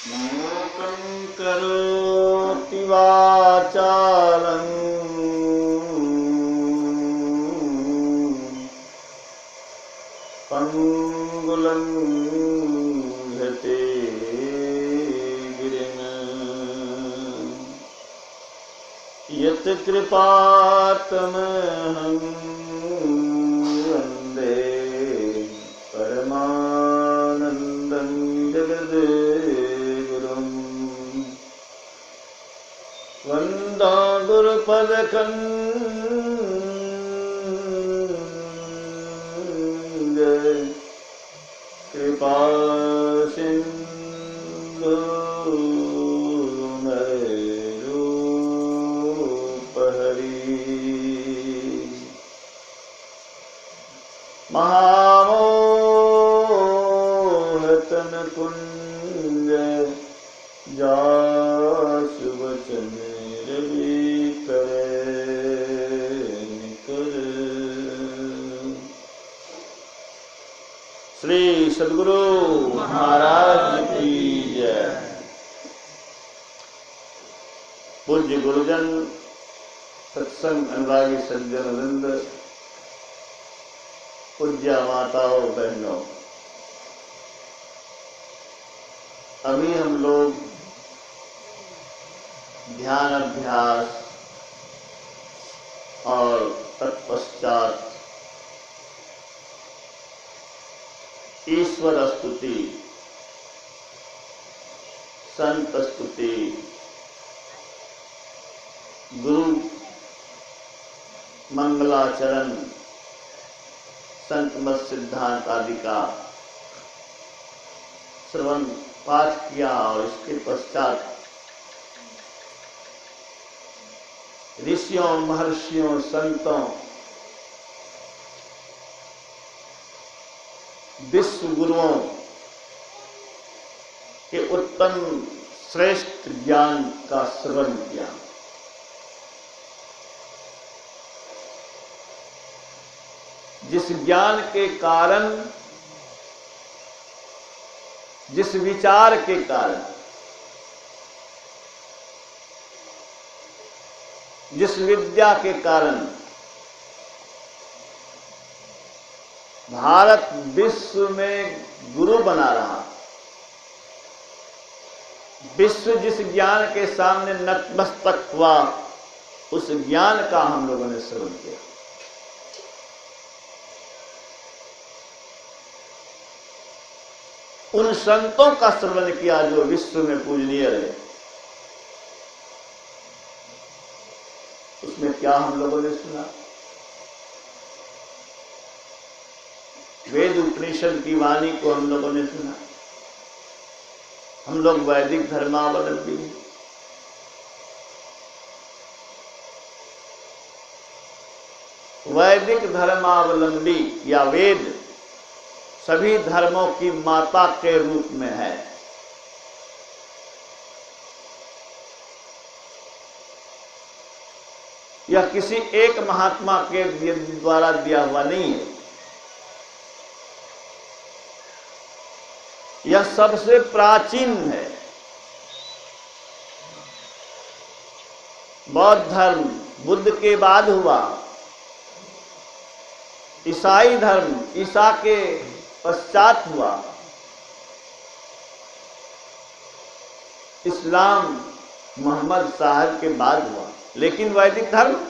मूकं करोति वाचालं पंगुलं लंघते गिरिं यत्कृपातमहं वन्दे परमानन्दं जगद्गुरुं वन्दे गुरुपदकन्दं कृपासिन्धु महामोहतन कुंज जासु वचन रवि करे निकर। श्री सद्गुरु महाराज की जय। पूज्य गुरुजन, सत्संग अनुरागी सज्जन वृंद, पूज्य माताओं बहनों, अभी हम लोग ध्यान अभ्यास और तत्पश्चात ईश्वर स्तुति, संत स्तुति, गुरु मंगलाचरण, संत मत सिद्धांत आदि का श्रवण पाठ किया और इसके पश्चात ऋषियों, महर्षियों, संतों, विश्व गुरुओं के उत्तम श्रेष्ठ ज्ञान का श्रवण किया। जिस ज्ञान के कारण, जिस विचार के कारण, जिस विद्या के कारण भारत विश्व में गुरु बना रहा, विश्व जिस ज्ञान के सामने नतमस्तक हुआ, उस ज्ञान का हम लोगों ने श्रवण किया। उन संतों का श्रवण किया जो विश्व में पूजनीय रहे। उसमें क्या हम लोगों ने सुना? वेद उपनिषद की वाणी को हम लोगों ने सुना। हम लोग वैदिक धर्मावलंबी हैं। वैदिक धर्मावलंबी या वेद सभी धर्मों की माता के रूप में है। यह किसी एक महात्मा के द्वारा दिया हुआ नहीं है। यह सबसे प्राचीन है। बौद्ध धर्म बुद्ध के बाद हुआ। ईसाई धर्म ईसा के पश्चात हुआ। इस्लाम मोहम्मद साहब के बाद हुआ। लेकिन वैदिक धर्म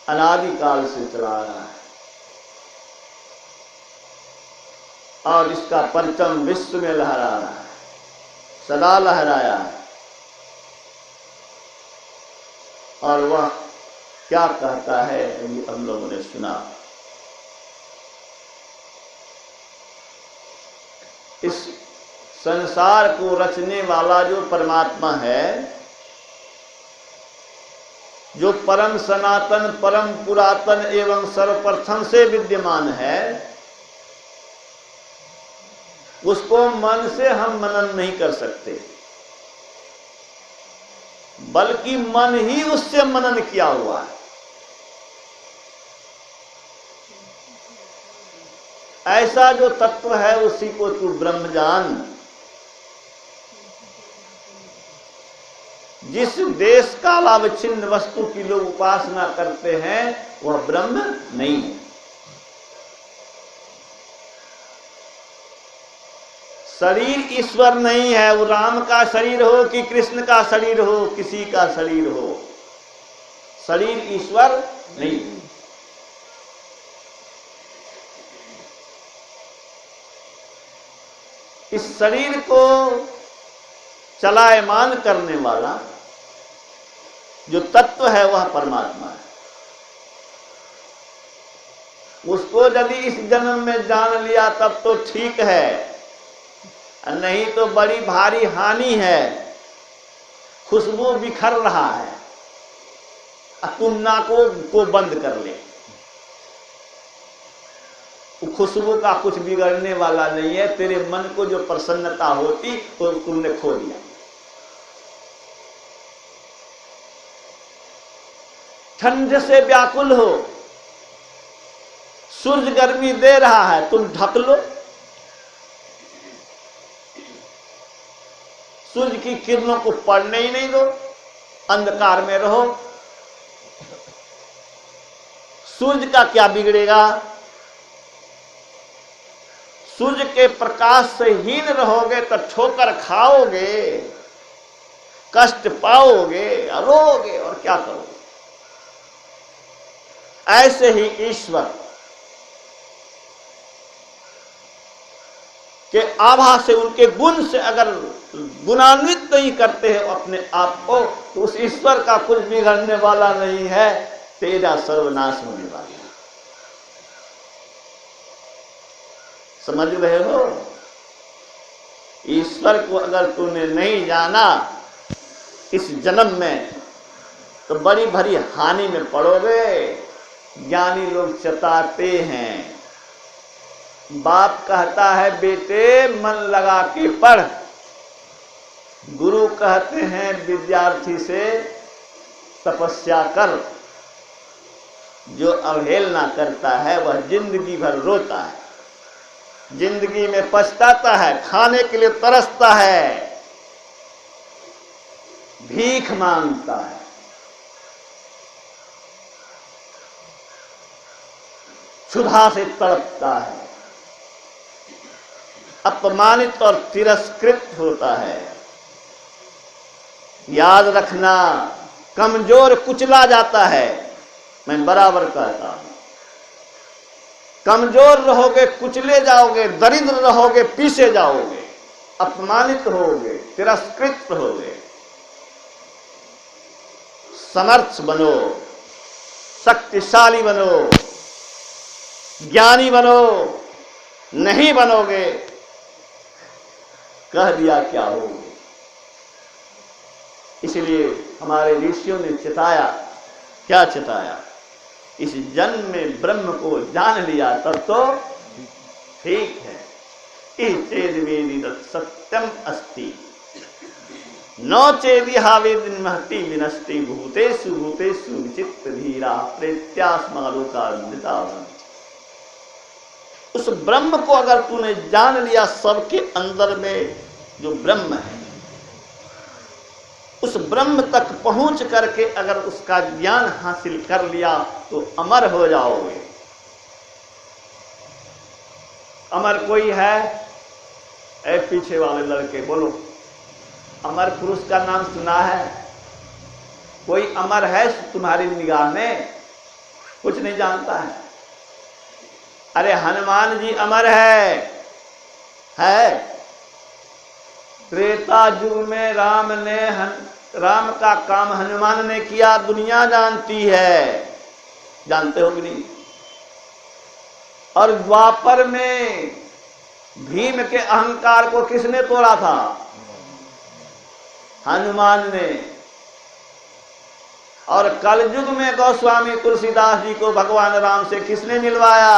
अनादिकाल से चला रहा है और इसका परचम विश्व में लहरा रहा है, सदा लहराया है। और वह क्या कहता है हम लोगों ने सुना। इस संसार को रचने वाला जो परमात्मा है, जो परम सनातन, परम पुरातन एवं सर्वप्रथम से विद्यमान है, उसको मन से हम मनन नहीं कर सकते, बल्कि मन ही उससे मनन किया हुआ है। ऐसा जो तत्व है उसी को तू ब्रह्म जान, जिस देश कालावच्छिन्न वस्तु की लोग उपासना करते हैं वह ब्रह्म नहीं है। शरीर ईश्वर नहीं है, वो राम का शरीर हो कि कृष्ण का शरीर हो, किसी का शरीर हो, शरीर ईश्वर नहीं। इस शरीर को चलायमान करने वाला जो तत्व है वह परमात्मा है। उसको यदि इस जन्म में जान लिया तब तो ठीक है, नहीं तो बड़ी भारी हानि है। खुशबू बिखर रहा है, तुम नाकों को बंद कर ले, खुशबू का कुछ बिगड़ने वाला नहीं है। तेरे मन को जो प्रसन्नता होती तो तुमने खो दिया। ठंड से व्याकुल हो, सूरज गर्मी दे रहा है, तुम ढक लो, सूर्य की किरणों को पड़ने ही नहीं दो, अंधकार में रहो। सूर्य का क्या बिगड़ेगा? सूर्य के प्रकाश से हीन रहोगे तो ठोकर खाओगे, कष्ट पाओगे, रोओगे और क्या करोगे। ऐसे ही ईश्वर के आभा से, उनके गुण से अगर गुणान्वित नहीं करते हैं अपने आप को, तो उस ईश्वर का कुछ बिगड़ने वाला नहीं है, तेरा सर्वनाश होने वाला है। समझ रहे हो? ईश्वर को अगर तूने नहीं जाना इस जन्म में तो बड़ी भरी हानि में पड़ोगे। ज्ञानी लोग चताते हैं, बाप कहता है बेटे मन लगा के पढ़, गुरु कहते हैं विद्यार्थी से तपस्या कर। जो अवहेलना करता है वह जिंदगी भर रोता है, जिंदगी में पछताता है, खाने के लिए तरसता है, भीख मांगता है। क्षुधा से तड़पता है, अपमानित और तिरस्कृत होता है। याद रखना, कमजोर कुचला जाता है। मैं बराबर कहता हूं, कमजोर रहोगे कुचले जाओगे, दरिद्र रहोगे पीछे जाओगे, अपमानित होगे, तिरस्कृत होगे। समर्थ बनो, शक्तिशाली बनो, ज्ञानी बनो। नहीं बनोगे, कह दिया क्या होगे। इसलिए हमारे ऋषियों ने चिताया, क्या चिताया? इस जन्म में ब्रह्म को जान लिया तब तो ठीक है। चेद सत्यम अस्ति नो चेदिहा वेदिन महति विनष्टि भूतेषु भूतेषु विचित्र धीरा प्रेत्यास्मालोकान्विता। उस ब्रह्म को अगर तूने जान लिया, सबके अंदर में जो ब्रह्म है, उस ब्रह्म तक पहुंच करके अगर उसका ज्ञान हासिल कर लिया तो अमर हो जाओगे। अमर कोई है? ऐ पीछे वाले लड़के बोलो, अमर पुरुष का नाम सुना है? कोई अमर है तुम्हारी निगाह में? कुछ नहीं जानता है। अरे हनुमान जी अमर है। त्रेता युग में राम का काम हनुमान ने किया, दुनिया जानती है। जानते हो कि नहीं? और द्वापर में भीम के अहंकार को किसने तोड़ा था? हनुमान ने। और कलयुग में गोस्वामी तुलसीदास जी को भगवान राम से किसने मिलवाया?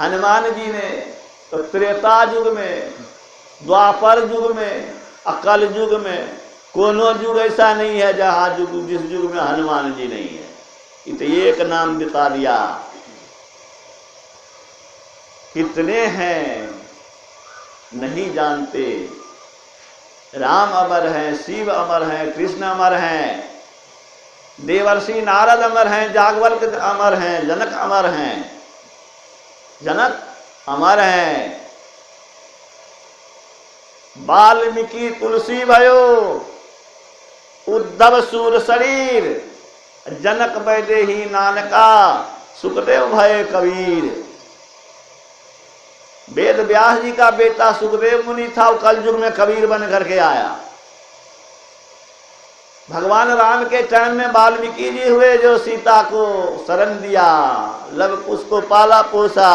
हनुमान जी ने। तो त्रेता युग में, द्वापर युग में, अकल युग में कोनो युग ऐसा नहीं है जहां जिस युग में हनुमान जी नहीं है। तो एक नाम बता दिया। कितने हैं नहीं जानते। राम अमर हैं, शिव अमर हैं, कृष्ण अमर हैं, देवर्षि नारद अमर हैं, जागवल्क अमर हैं, जनक अमर हैं, जनक अमर हैं, वाल्मीकि तुलसी भयो, उद्धव सूर शरीर, जनक वैदेही नानका, सुखदेव भय कबीर। वेद व्यास जी का बेटा सुखदेव मुनि था, वो कलयुग में कबीर बन करके आया। भगवान राम के चरण में वाल्मीकि जी हुए, जो सीता को शरण दिया, लव उसको पाला पोसा,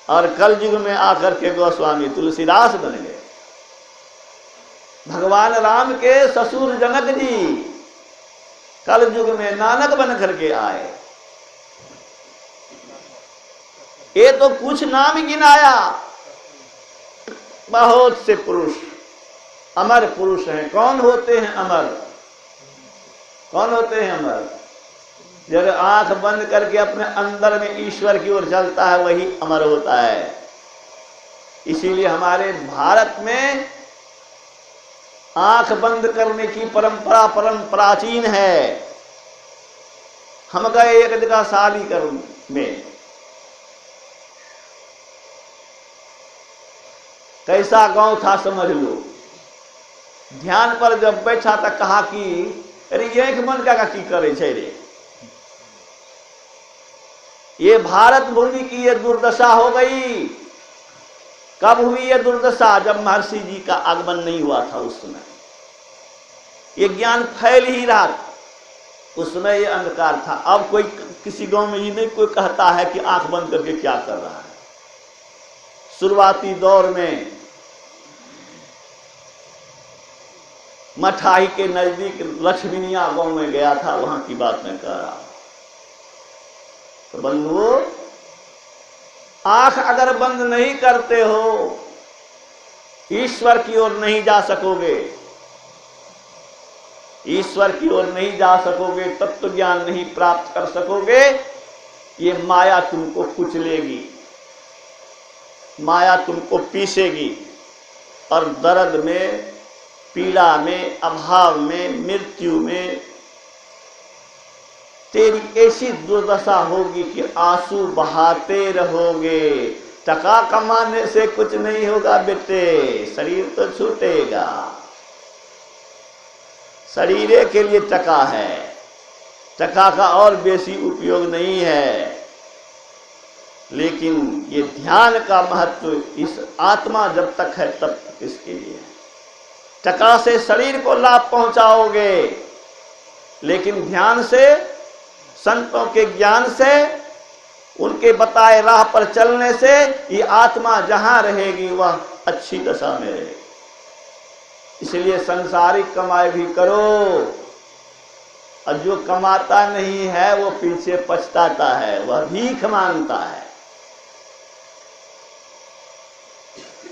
और कलयुग में आकर के गोस्वामी तुलसीदास बन गए। भगवान राम के ससुर जनक जी कलयुग में नानक बन करके आए। ये तो कुछ नाम गिनाया, बहुत से पुरुष अमर पुरुष हैं। कौन होते हैं अमर? कौन होते हैं अमर? जब आंख बंद करके अपने अंदर में ईश्वर की ओर चलता है, वही अमर होता है। इसीलिए हमारे भारत में आंख बंद करने की परंपरा परम प्राचीन है। हम गए एक जगह शादी में, कैसा गांव था समझ लो। ध्यान पर जब बैठा था, कहा कि अरे एक मन का की करे छे रे, ये भारत भूमि की ये दुर्दशा हो गई। कब हुई ये दुर्दशा? जब महर्षि जी का आगमन नहीं हुआ था उस समय। ये ज्ञान फैल ही रहा था, उस समय ये अंधकार था। अब कोई किसी गांव में ये नहीं कोई कहता है कि आंख बंद करके क्या कर रहा है। शुरुआती दौर में मठाई के नजदीक लक्ष्मीनिया गांव में गया था, वहां की बात मैं कह रहा हूं। तो बंधुओं, आंख अगर बंद नहीं करते हो, ईश्वर की ओर नहीं जा सकोगे। ईश्वर की ओर नहीं जा सकोगे, तत्व ज्ञान नहीं प्राप्त कर सकोगे। ये माया तुमको कुचलेगी, माया तुमको पीसेगी, और दर्द में, पीड़ा में, अभाव में, मृत्यु में तेरी ऐसी दुर्दशा होगी कि आंसू बहाते रहोगे। टका कमाने से कुछ नहीं होगा बेटे, शरीर तो छूटेगा। शरीर के लिए टका है, टका का और बेसी उपयोग नहीं है। लेकिन ये ध्यान का महत्व, इस आत्मा जब तक है तब तक इसके लिए है। टका से शरीर को लाभ पहुंचाओगे, लेकिन ध्यान से, संतों के ज्ञान से, उनके बताए राह पर चलने से ये आत्मा जहां रहेगी वह अच्छी दशा में रहेगी। इसलिए संसारिक कमाई भी करो, और जो कमाता नहीं है वो पीछे पछताता है, वह भीख मांगता है।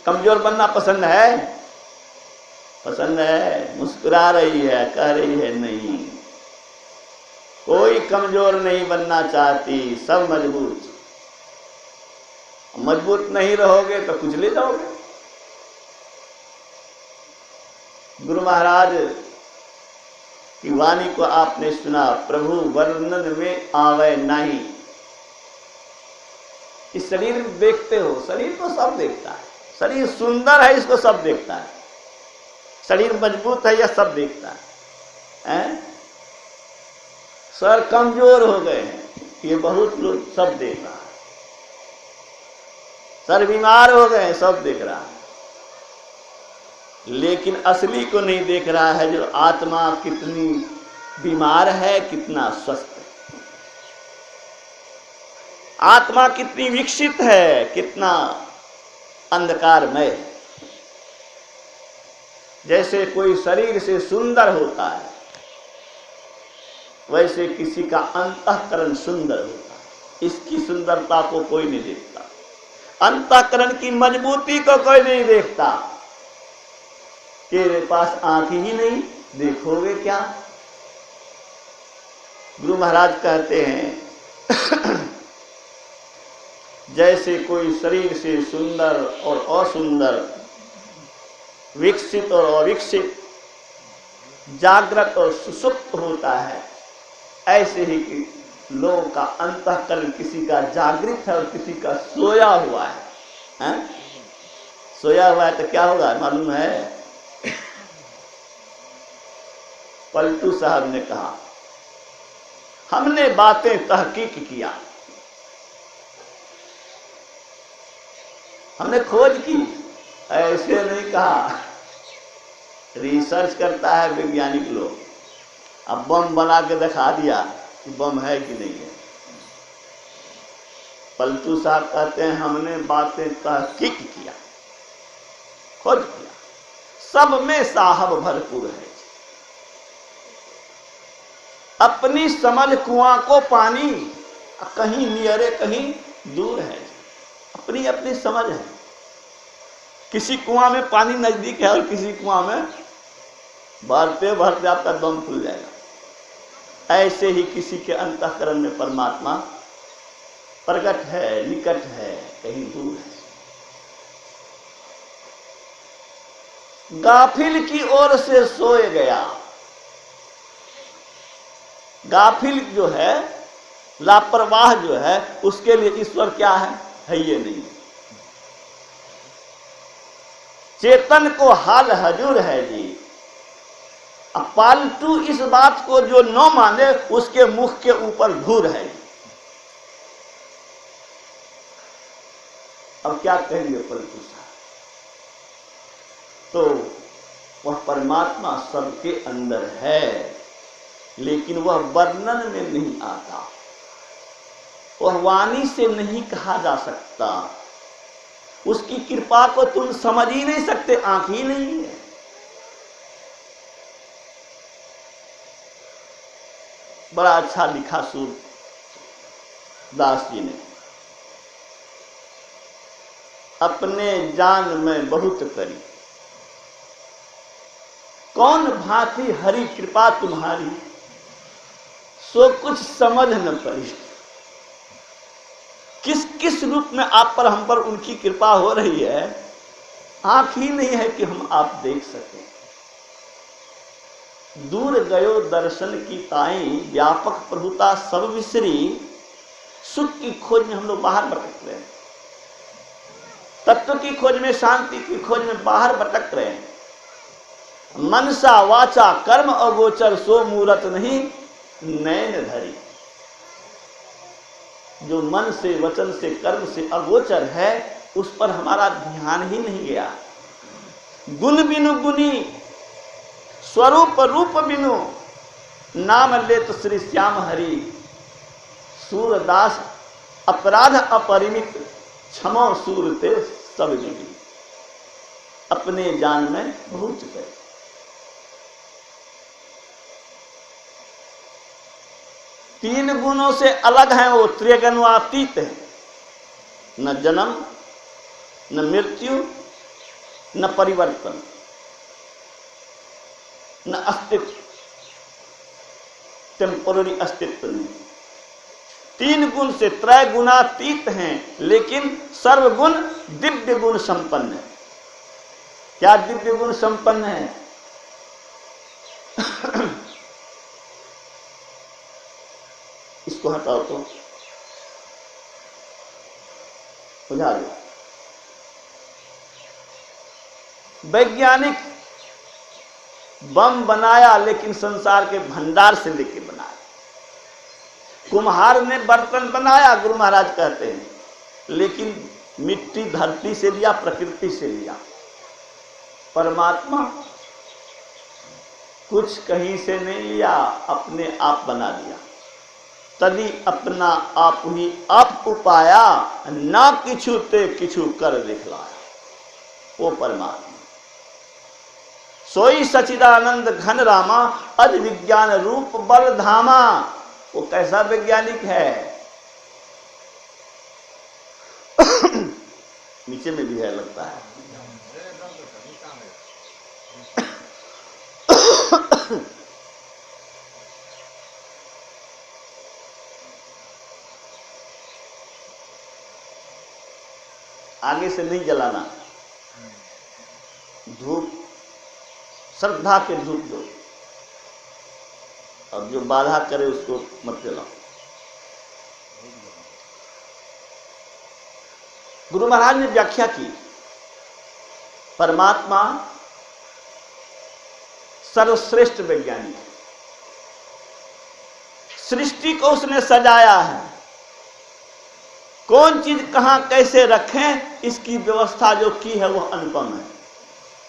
कमजोर बनना पसंद है? पसंद है। मुस्कुरा रही है, कह रही है नहीं, कोई कमजोर नहीं बनना चाहती, सब मजबूत। मजबूत नहीं रहोगे तो कुचले जाओगे। गुरु महाराज की वाणी को आपने सुना, प्रभु वर्णन में आवे नहीं। इस शरीर देखते हो, शरीर को सब देखता है। शरीर सुंदर है, इसको सब देखता है। शरीर मजबूत है, यह सब देखता है। सर कमजोर हो गए हैं, ये बहुत लोग सब देख रहा है। सर बीमार हो गए हैं, सब देख रहा है। लेकिन असली को नहीं देख रहा है, जो आत्मा कितनी बीमार है, कितना स्वस्थ है, आत्मा कितनी विकसित है, कितना अंधकारमय है। जैसे कोई शरीर से सुंदर होता है, वैसे किसी का अंतःकरण सुंदर होता है। इसकी सुंदरता को कोई नहीं देखता, अंतःकरण की मजबूती को कोई नहीं देखता। तेरे पास आंख ही नहीं, देखोगे क्या? गुरु महाराज कहते हैं जैसे कोई शरीर से सुंदर और असुंदर विकसित और अविकसित, जागृत और सुसुप्त होता है, ऐसे ही कि लोगों का अंतःकरण किसी का जागृत है और किसी का सोया हुआ है, हैं? सोया हुआ है तो क्या होगा मालूम है? पलटू साहब ने कहा, हमने बातें तहकीक किया, हमने खोज की, ऐसे नहीं कहा। रिसर्च करता है वैज्ञानिक लोग, अब बम बना के दिखा दिया कि बम है कि नहीं है। पलटू साहब कहते हैं हमने बातें तहकीक किया, खोज किया, सब में साहब भरपूर है। अपनी समझ कुआं को पानी, कहीं नियरे कहीं दूर है, अपनी अपनी समझ है। किसी कुआं में पानी नजदीक है और किसी कुआं में भरते भरते आपका दम खुल जाएगा। ऐसे ही किसी के अंतःकरण में परमात्मा प्रकट है, निकट है, कहीं दूर है। गाफिल की ओर से सोए गया, गाफिल जो है, लापरवाह जो है, उसके लिए ईश्वर क्या है ये नहीं। चेतन को हाल हजूर है जी। अब पालतू इस बात को जो न माने उसके मुख के ऊपर धूर है। अब क्या कहेंगे पलटू साहब? तो वह परमात्मा सबके अंदर है, लेकिन वह वर्णन में नहीं आता, वह वाणी से नहीं कहा जा सकता। उसकी कृपा को तुम समझ ही नहीं सकते, आंख ही नहीं है। बड़ा अच्छा लिखा सूरदास जी ने, अपने जान में बहुत करी, कौन भांति हरि कृपा तुम्हारी, सो कुछ समझ न पड़ी। किस किस रूप में आप पर, हम पर उनकी कृपा हो रही है, आंख ही नहीं है कि हम आप देख सकें। दूर गयो दर्शन की ताई, व्यापक प्रभुता सब विसरी। सुख की खोज में हम लोग बाहर भटक रहे हैं, तत्व की खोज में, शांति की खोज में बाहर भटक रहे हैं। मनसा वाचा कर्म अगोचर, सो मूरत नहीं नैन धरी। जो मन से, वचन से, कर्म से अगोचर है, उस पर हमारा ध्यान ही नहीं गया। गुण बिनु गुनी, स्वरूप रूप बिनु, नाम ले तो श्री श्याम हरि। सूरदास अपराध अपरिमित, क्षमो सूरते सब मिली। अपने जान में बहुत गए। तीन गुणों से अलग हैं वो, त्रिगुणातीत है। न जन्म, न मृत्यु, न परिवर्तन, न अस्तित्व, टेम्पोररी अस्तित्व नहीं। तीन गुण से त्रय गुणातीत हैं, लेकिन सर्वगुण दिव्य गुण संपन्न है। क्या दिव्य गुण संपन्न है? इसको हटाओ तो बुझा दो। वैज्ञानिक बम बनाया, लेकिन संसार के भंडार से लेके बनाया। कुम्हार ने बर्तन बनाया, गुरु महाराज कहते हैं, लेकिन मिट्टी धरती से लिया, प्रकृति से लिया। परमात्मा कुछ कहीं से नहीं लिया, अपने आप बना दिया। तभी अपना आप ही आप उपाया, ना किछु ते किछु कर दिखलाया। वो परमात्मा सोई सचिदानंद घन रामा, अज विज्ञान रूप बल धामा। वो कैसा वैज्ञानिक है? नीचे में भी है लगता है। आगे से नहीं जलाना, धूप श्रद्धा के धूप दो, और जो बाधा करे उसको मत जलाओ। गुरु महाराज ने व्याख्या की, परमात्मा सर्वश्रेष्ठ वैज्ञानिक है, सृष्टि को उसने सजाया है, कौन चीज कहां कैसे रखें इसकी व्यवस्था जो की है वह अनुपम है।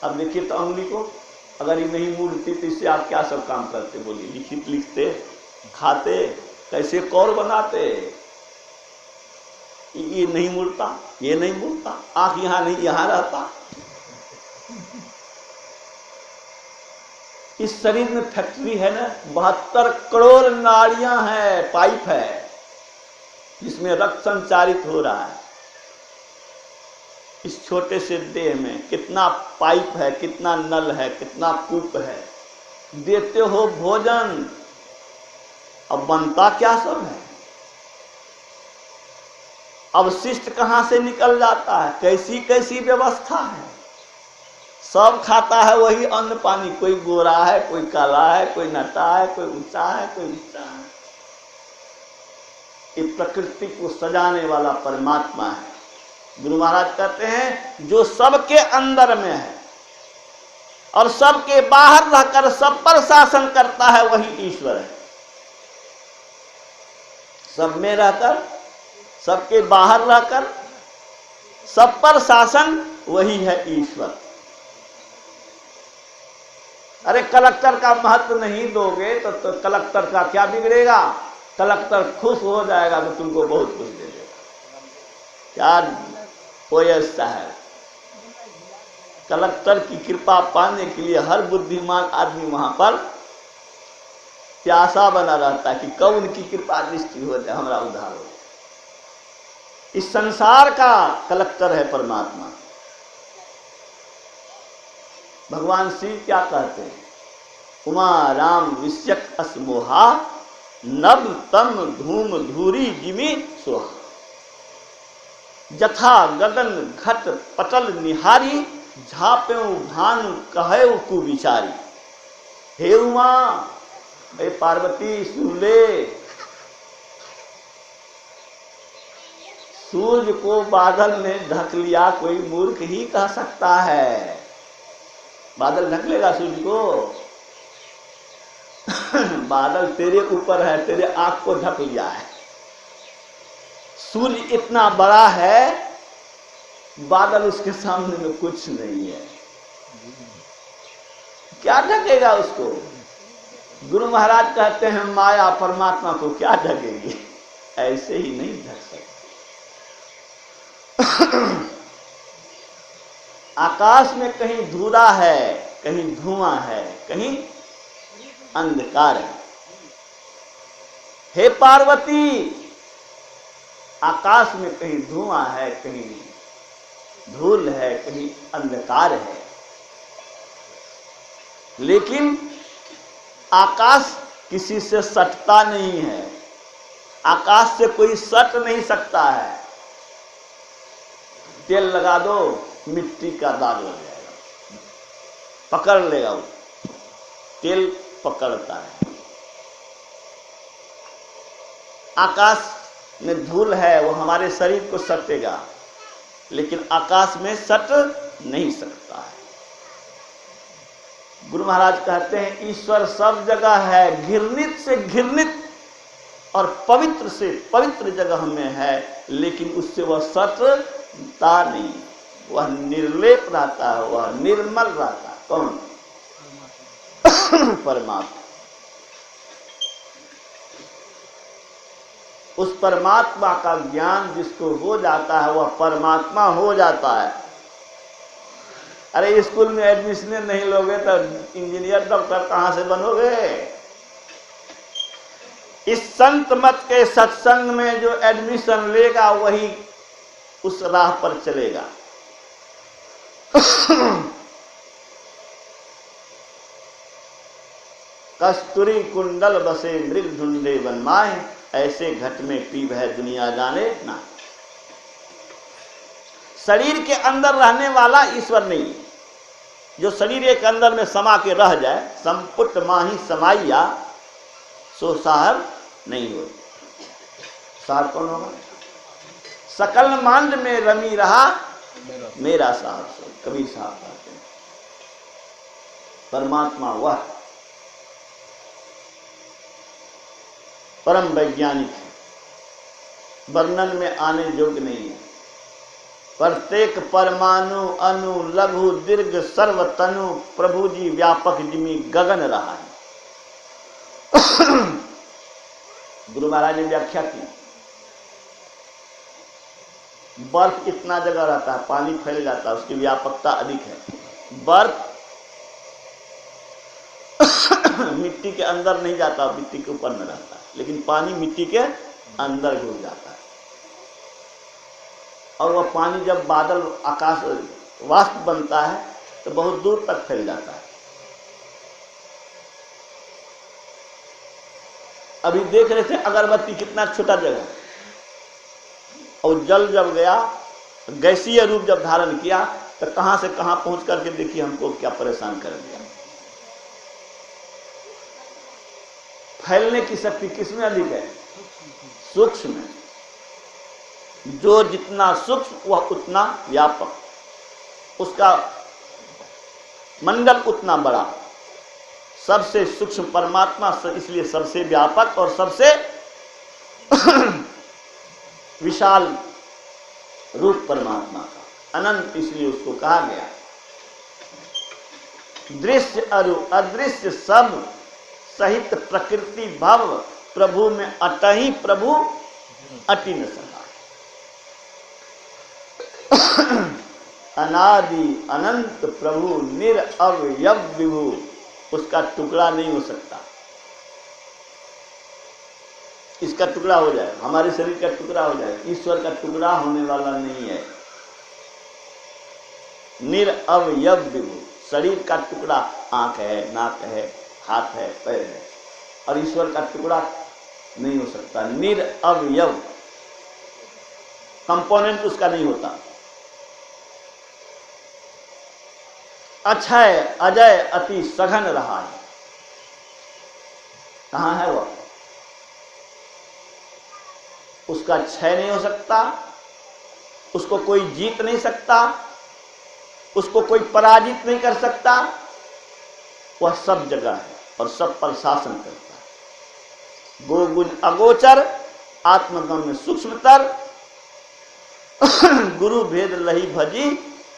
अब देखिए तो अंगुली को अगर ये नहीं मुड़ती तो इससे आप क्या सब काम करते, बोलिए, लिखित लिखते, खाते, कैसे कौर बनाते, ये नहीं मुड़ता, ये नहीं मुड़ता, आंख यहां नहीं यहां रहता। इस शरीर में फैक्ट्री है ना, 72 करोड़ नाड़ियां हैं, पाइप है जिसमें रक्त संचारित हो रहा है। इस छोटे से देह में कितना पाइप है, कितना नल है, कितना कूप है। देते हो भोजन, अब बनता क्या सब है, अवशिष्ट कहां से निकल जाता है, कैसी कैसी व्यवस्था है। सब खाता है वही अन्न पानी, कोई गोरा है, कोई काला है, कोई नटा है, कोई ऊंचा है, कोई नीचा है। ये प्रकृति को सजाने वाला परमात्मा है। गुरु महाराज कहते हैं जो सबके अंदर में है और सबके बाहर रहकर सब पर शासन करता है वही ईश्वर है। सब में रहकर, सबके बाहर रहकर सब पर शासन वही है ईश्वर। अरे कलेक्टर का महत्व नहीं दोगे तो कलेक्टर का क्या बिगड़ेगा, कलेक्टर खुश हो जाएगा तो तुमको बहुत कुछ दे देगा। क्या कोई ऐसा है, कलेक्टर की कृपा पाने के लिए हर बुद्धिमान आदमी वहां पर प्यासा बना रहता है कि कब उनकी कृपा दृष्टि हो जाए, हमारा उद्धार हो। इस संसार का कलेक्टर है परमात्मा। भगवान शिव क्या कहते हैं, उमा राम विश्यक असमोहा नभ तम धूम धूरी जिमी सोहा, जथा गगन घट पटल निहारी, झापे भानु कहे कुविचारी। हे उमा, हे पार्वती सुन ले, सूर्य को बादल ने ढक लिया कोई मूर्ख ही कह सकता है। बादल ढक लेगा सूर्य को? बादल तेरे ऊपर है, तेरे आंख को ढक लिया है। सूर्य इतना बड़ा है, बादल उसके सामने में कुछ नहीं है, क्या ढकेगा उसको? गुरु महाराज कहते हैं माया परमात्मा को क्या ढकेगी, ऐसे ही नहीं ढक सकती। आकाश में कहीं धूरा है, कहीं धुआं है, कहीं अंधकार है। हे पार्वती, आकाश में कहीं धुआं है, कहीं धूल है, कहीं अंधकार है, लेकिन आकाश किसी से सटता नहीं है, आकाश से कोई सट नहीं सकता है। तेल लगा दो, मिट्टी का दाग लग जाएगा, पकड़ लेगा वो, तेल पकड़ता है। आकाश में धूल है, वो हमारे शरीर को सटेगा, लेकिन आकाश में सट नहीं सकता है। गुरु महाराज कहते हैं ईश्वर सब जगह है, घृणित से घृणित और पवित्र से पवित्र जगह में है, लेकिन उससे वह सटता नहीं, वह निर्लेप रहता है, वह निर्मल रहता है। कौन? परमात्मा। उस परमात्मा का ज्ञान जिसको हो जाता है वह परमात्मा हो जाता है। अरे स्कूल में एडमिशन नहीं लोगे तो इंजीनियर डॉक्टर कहां से बनोगे? इस संत मत के सत्संग में जो एडमिशन लेगा वही उस राह पर चलेगा। कस्तूरी कुंडल बसे मृग ढूंढे बनमाए, ऐसे घट में पीब है दुनिया जाने ना। शरीर के अंदर रहने वाला ईश्वर नहीं है, जो शरीर एक अंदर में समा के रह जाए, संपुट माही समाइया सो साहब नहीं हो। साहब कौन होगा? सकल मांड में रमी रहा मेरा साहब सो। कबीर साहब कहते हैं परमात्मा वह परम वैज्ञानिक है, वर्णन में आने योग्य नहीं है। प्रत्येक परमाणु अणु लघु दीर्घ सर्वतनु प्रभु जी व्यापक जिमी गगन रहा है। गुरु महाराज ने व्याख्या की, बर्फ इतना जगह रहता है, पानी फैल जाता है, उसकी व्यापकता अधिक है। बर्फ मिट्टी के अंदर नहीं जाता, मिट्टी के ऊपर में रहता है, लेकिन पानी मिट्टी के अंदर घुस जाता है। और वह पानी जब बादल आकाश वाष्प बनता है तो बहुत दूर तक फैल जाता है। अभी देख रहे थे अगरबत्ती कितना छोटा जगह, और जल जब गया, गैसीय रूप जब धारण किया तो कहां से कहां पहुंच करके देखिए हमको क्या परेशान कर दिया। फैलने की शक्ति किसमें अधिक है? सूक्ष्म में। जो जितना सूक्ष्म वह उतना व्यापक, उसका मंडल उतना बड़ा। सबसे सूक्ष्म परमात्मा, इसलिए सबसे व्यापक और सबसे विशाल रूप परमात्मा का अनंत, इसलिए उसको कहा गया। दृश्य अरु अदृश्य सब सहित प्रकृति भव प्रभु में अटही प्रभु अति न सका। अनादि अनंत प्रभु निरअवयव विभु, उसका टुकड़ा नहीं हो सकता। इसका टुकड़ा हो जाए, हमारे शरीर का टुकड़ा हो जाए, ईश्वर का टुकड़ा होने वाला नहीं है। निरअवयव विभु, शरीर का टुकड़ा आंख है, नाक है, हाथ है, पैर है, और ईश्वर का टुकड़ा नहीं हो सकता। निरअवयव, कंपोनेंट उसका नहीं होता। अक्षय अजय अति सघन रहा है। कहां है वह? उसका क्षय नहीं हो सकता, उसको कोई जीत नहीं सकता, उसको कोई पराजित नहीं कर सकता। वह सब जगह है और सब पर शासन करता है। गोगुण अगोचर, आत्मगम्य सूक्ष्मतर, गुरु भेद लही भजी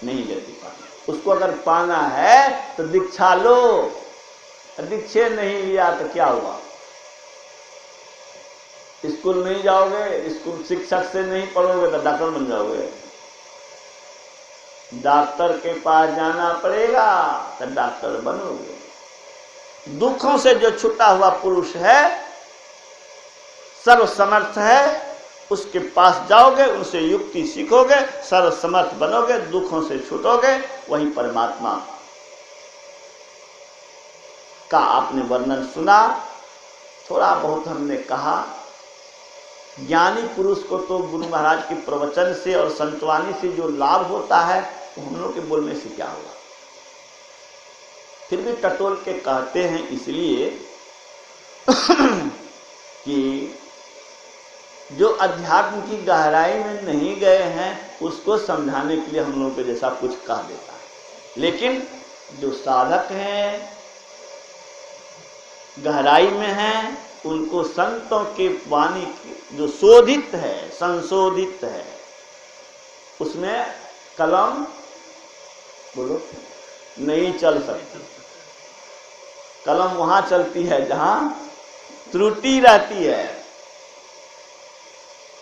नहीं लेती पानी। उसको अगर पाना है तो दीक्षा लो, दीक्षे नहीं लिया तो क्या हुआ? स्कूल नहीं जाओगे, स्कूल शिक्षक से नहीं पढ़ोगे तो डॉक्टर बन जाओगे। डॉक्टर के पास जाना पड़ेगा तो डॉक्टर बनोगे। दुखों से जो छुटा हुआ पुरुष है, सर्वसमर्थ है, उसके पास जाओगे, उनसे युक्ति सीखोगे, सर्वसमर्थ बनोगे, दुखों से छूटोगे। वही परमात्मा का आपने वर्णन सुना, थोड़ा बहुत हमने कहा। ज्ञानी पुरुष को तो गुरु महाराज के प्रवचन से और संतवाणी से जो लाभ होता है, तो हम लोग के बोलने से क्या होगा? फिर भी टटोल के कहते हैं इसलिए कि जो अध्यात्म की गहराई में नहीं गए हैं उसको समझाने के लिए हम लोगों के जैसा कुछ कह देता है। लेकिन जो साधक हैं, गहराई में हैं, उनको संतों के वाणी जो शोधित है, संशोधित है, उसमें कलम बोलो नहीं चल सकती। कलम वहां चलती है जहां त्रुटि रहती है।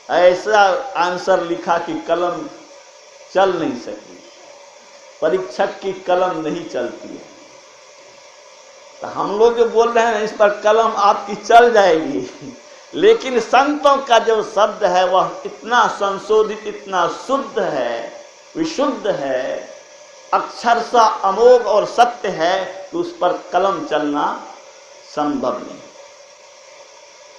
ऐसा आंसर लिखा कि कलम चल नहीं सकी, परीक्षक की कलम नहीं चलती है। तो हम लोग जो बोल रहे हैं इस पर कलम आपकी चल जाएगी, लेकिन संतों का जो शब्द है वह इतना संशोधित, इतना शुद्ध है, विशुद्ध है, अक्षरशः अमोघ और सत्य है कि उस पर कलम चलना संभव नहीं।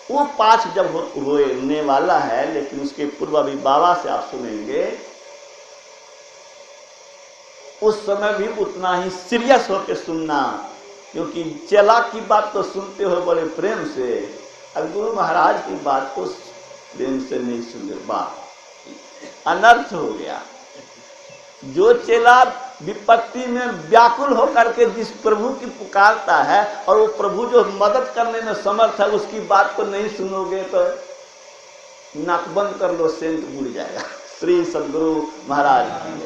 वो पाठ जब होने वाला है, लेकिन उसके पूर्व अभी बाबा से आप सुनेंगे उस समय भी उतना ही सीरियस होकर सुनना, क्योंकि चेला की बात तो सुनते हो बड़े प्रेम से, और गुरु महाराज की बात को प्रेम से नहीं सुन रहे, बात अनर्थ हो गया। जो चेला विपत्ति में व्याकुल होकर के जिस प्रभु की पुकारता है और वो प्रभु जो मदद करने में समर्थ है, उसकी बात को नहीं सुनोगे तो नाक बंद कर लो, सेंट उड़ जाएगा। श्री सद्गुरु महाराज की।